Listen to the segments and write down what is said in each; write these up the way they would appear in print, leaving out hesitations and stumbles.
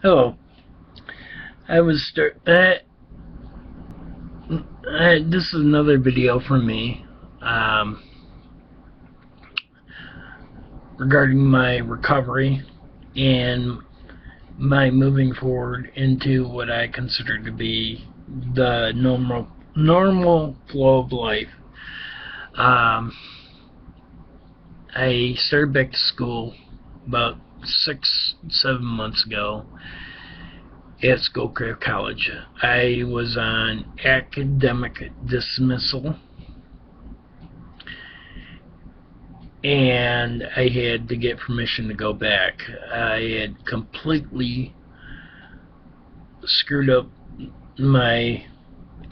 Hello. I was this is another video from me um, regarding my recovery and my moving forward into what I consider to be the normal flow of life. Um, I started back to school about 6, 7 months ago at Schoolcraft College. I was on academic dismissal, and I had to get permission to go back. I had completely screwed up my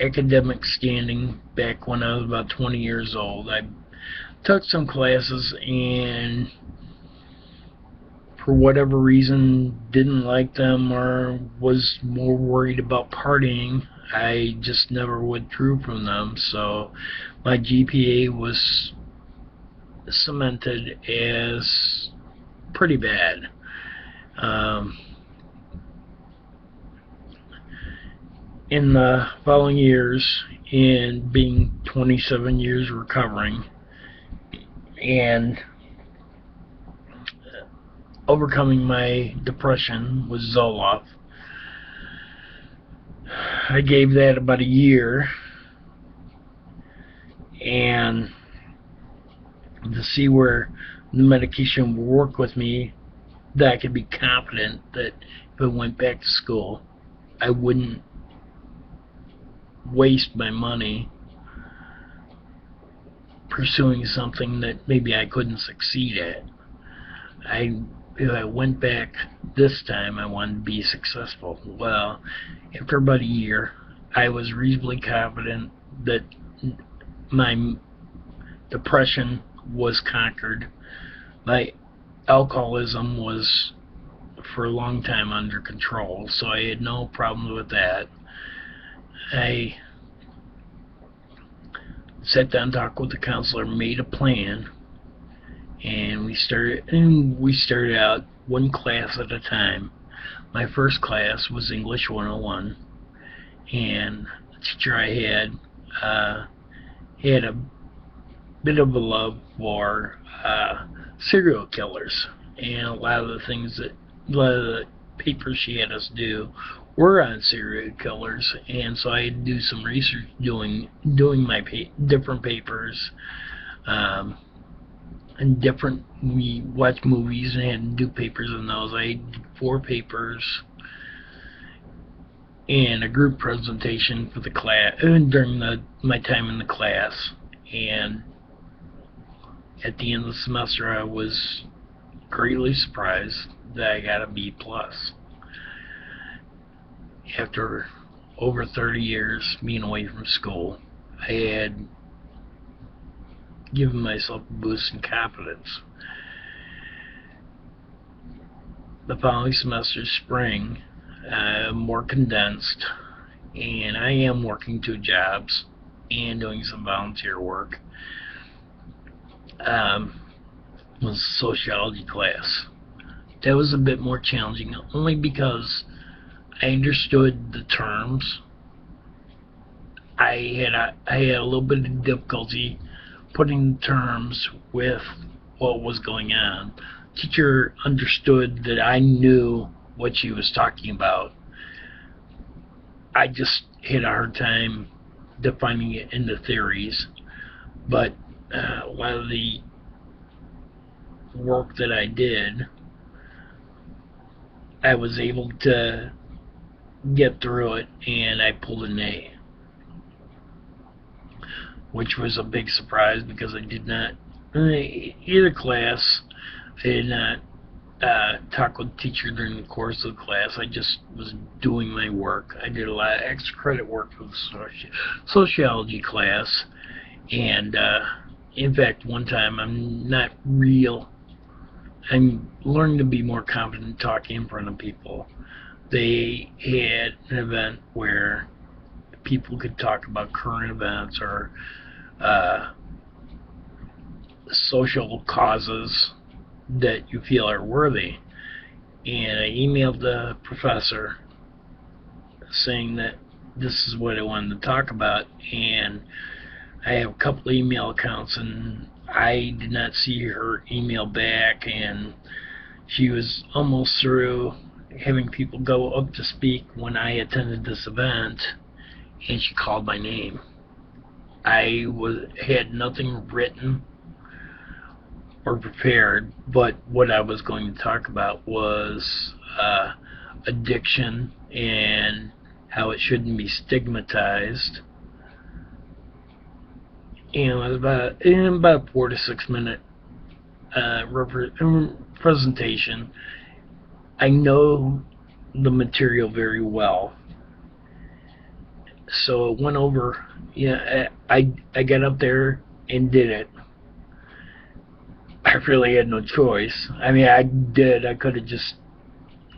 academic standing back when I was about 20 years old. I took some classes and for whatever reason didn't like them or was more worried about partying. I just never withdrew from them, so my GPA was cemented as pretty bad. Um, in the following years, in being 27 years recovering and overcoming my depression with Zoloft, I gave that about a year, and to see where the medication would work with me, that I could be confident that if I went back to school, I wouldn't waste my money pursuing something that maybe I couldn't succeed at. If I went back this time, I wanted to be successful. Well, after about a year, I was reasonably confident that my depression was conquered. My alcoholism was for a long time under control, so I had no problem with that. I sat down, talked with the counselor, made a plan, and we started out one class at a time. My first class was English 101, and the teacher I had a bit of a love for serial killers, and a lot of the papers she had us do were on serial killers, and so I had to do some research doing my different papers. Um, and different We watched movies and had to do papers on those. I did 4 papers and a group presentation for the class during my time in the class. And at the end of the semester, I was greatly surprised that I got a B plus. After over 30 years being away from school, I had given myself a boost in confidence. The following semester, spring, more condensed, and I am working 2 jobs and doing some volunteer work. Was a sociology class. That was a bit more challenging, only because I understood the terms. I had a little bit of difficulty putting the terms with what was going on. Teacher understood that I knew what she was talking about. I just had a hard time defining it into theories, but a lot of the work that I did, I was able to get through it, and I pulled an A, which was a big surprise because I did not, either class, I did not talk with the teacher during the course of the class. I just was doing my work. I did a lot of extra credit work for the sociology class, and in fact, one time I'm learning to be more confident talking in front of people. They had an event where people could talk about current events or uh, social causes that you feel are worthy. And I emailed the professor saying that this is what I wanted to talk about, and I have a couple email accounts, and I did not see her email back, and she was almost through having people go up to speak when I attended this event, and she called my name. I had nothing written or prepared, but what I was going to talk about was addiction and how it shouldn't be stigmatized. And it was about a 4 to 6 minute presentation. I know the material very well, so it went over. Yeah, I got up there and did it. I really had no choice. I mean, I could have just,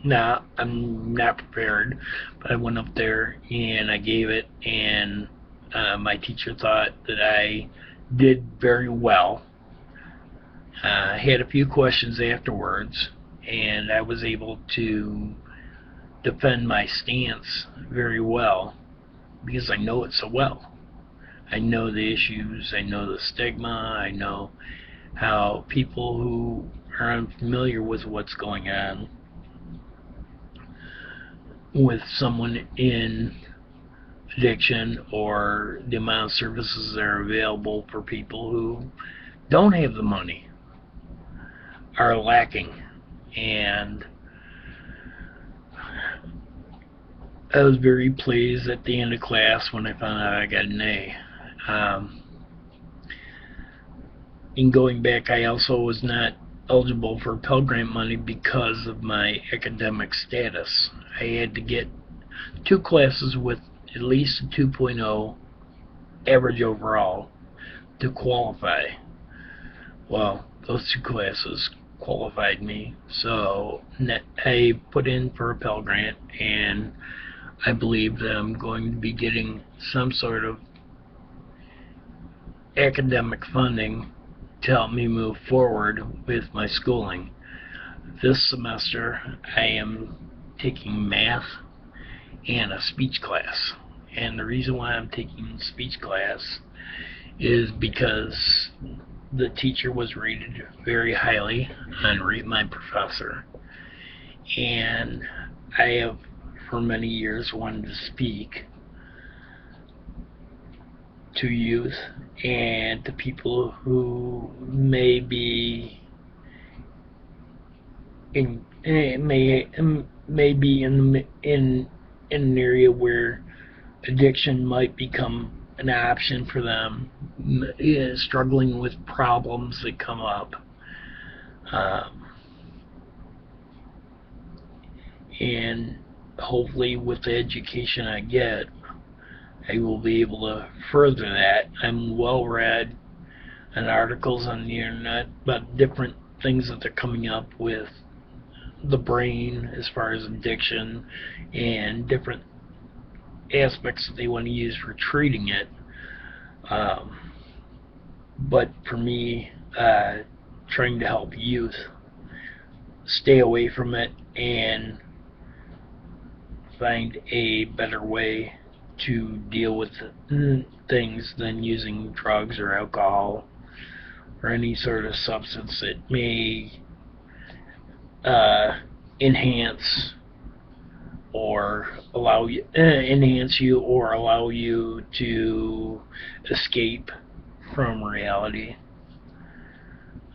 nah, I'm not prepared. But I went up there and I gave it, and my teacher thought that I did very well. I had a few questions afterwards, and I was able to defend my stance very well because I know it so well. I know the issues, I know the stigma, I know how people who are unfamiliar with what's going on with someone in addiction, or the amount of services that are available for people who don't have the money, are lacking. And I was very pleased at the end of class when I found out I got an A. In going back, I also was not eligible for Pell Grant money because of my academic status. I had to get 2 classes with at least a 2.0 average overall to qualify. Well, those 2 classes qualified me, so I put in for a Pell Grant, and I believe that I'm going to be getting some sort of academic funding to help me move forward with my schooling. This semester I am taking math and a speech class. And the reason why I'm taking speech class is because the teacher was rated very highly on Rate My Professor. And I have for many years wanted to speak to youth and to people who may be in an area where addiction might become an option for them, struggling with problems that come up. And hopefully with the education I get, I will be able to further that. I'm well read on articles on the internet about different things that they're coming up with the brain as far as addiction and different aspects that they want to use for treating it. But for me, trying to help youth stay away from it and find a better way to deal with things than using drugs or alcohol or any sort of substance that may enhance you or allow you to escape from reality.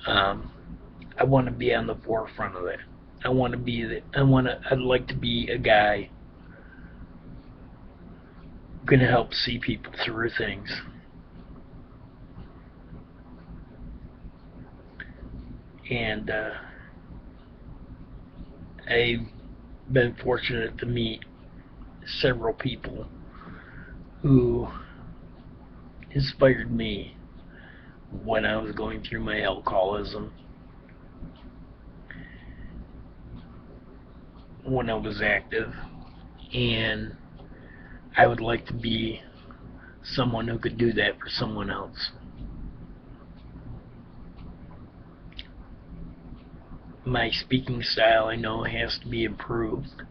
I want to be on the forefront of it. I'd like to be a guy who can help see people through things. And I've been fortunate to meet several people who inspired me when I was going through my alcoholism, when I was active, and I would like to be someone who could do that for someone else. my speaking style, I know, has to be improved.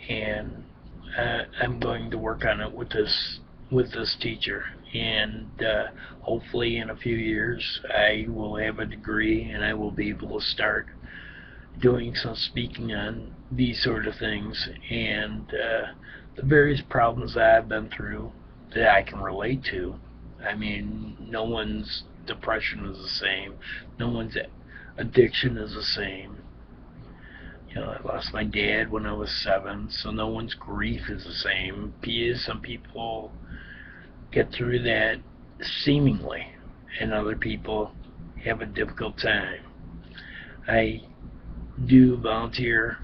And I'm going to work on it with this teacher, and hopefully in a few years I will have a degree and I will be able to start doing some speaking on these sort of things, and the various problems that I've been through that I can relate to. I mean, no one's depression is the same, no one's addiction is the same. You know, I lost my dad when I was 7, so no one's grief is the same. Some people get through that seemingly, and other people have a difficult time. I do volunteer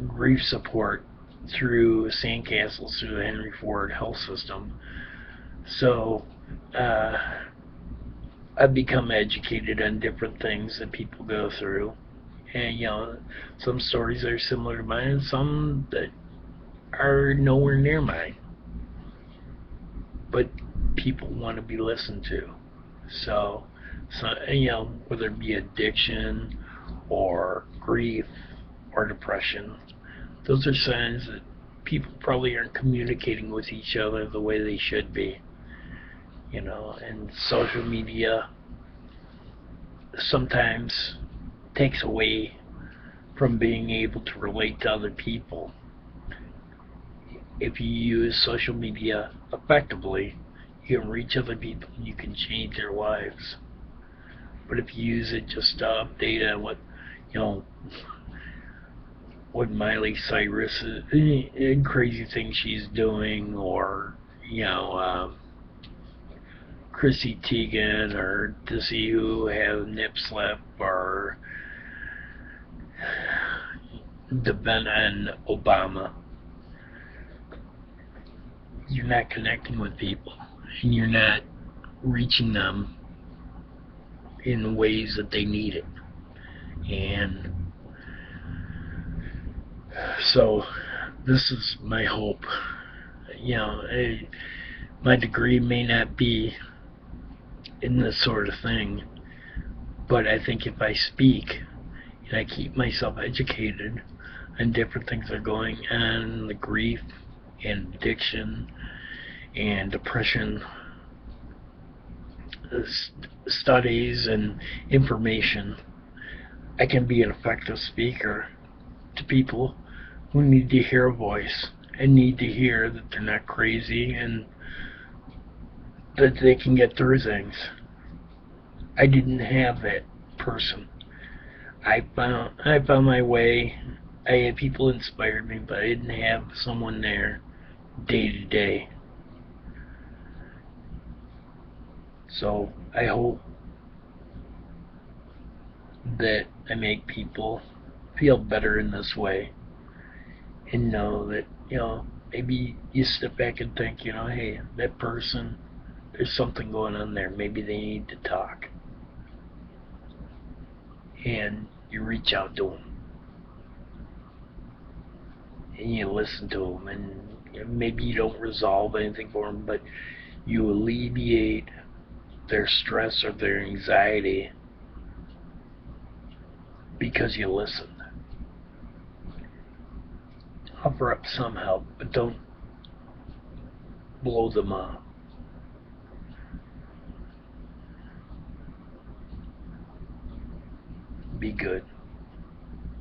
grief support through Sandcastles, through the Henry Ford Health System. So I've become educated on different things that people go through, and you know, some stories are similar to mine, and some that are nowhere near mine. But people want to be listened to. So you know, whether it be addiction or grief or depression, those are signs that people probably aren't communicating with each other the way they should be. You know, and social media sometimes takes away from being able to relate to other people. If you use social media effectively, you can reach other people and you can change their lives. But if you use it just to update on what, you know, what Miley Cyrus is, crazy things she's doing, or you know, Chrissy Teigen, or to see who has nip slip, or depend on Obama, you're not connecting with people, and you're not reaching them in ways that they need it. And so this is my hope. You know, my degree may not be in this sort of thing, but I think if I speak and I keep myself educated on different things that are going on, the grief and addiction and depression studies and information, I can be an effective speaker to people who need to hear a voice and need to hear that they're not crazy and that they can get through things. I didn't have that person. I found my way. I had people inspired me, but I didn't have someone there day to day. So I hope that I make people feel better in this way, and know that, you know, maybe you step back and think, you know, hey, that person, there's something going on there. Maybe they need to talk. And you reach out to them. And you listen to them. And maybe you don't resolve anything for them, but you alleviate their stress or their anxiety because you listen. Offer up some help, but don't blow them up. Be good.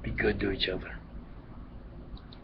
Be good to each other.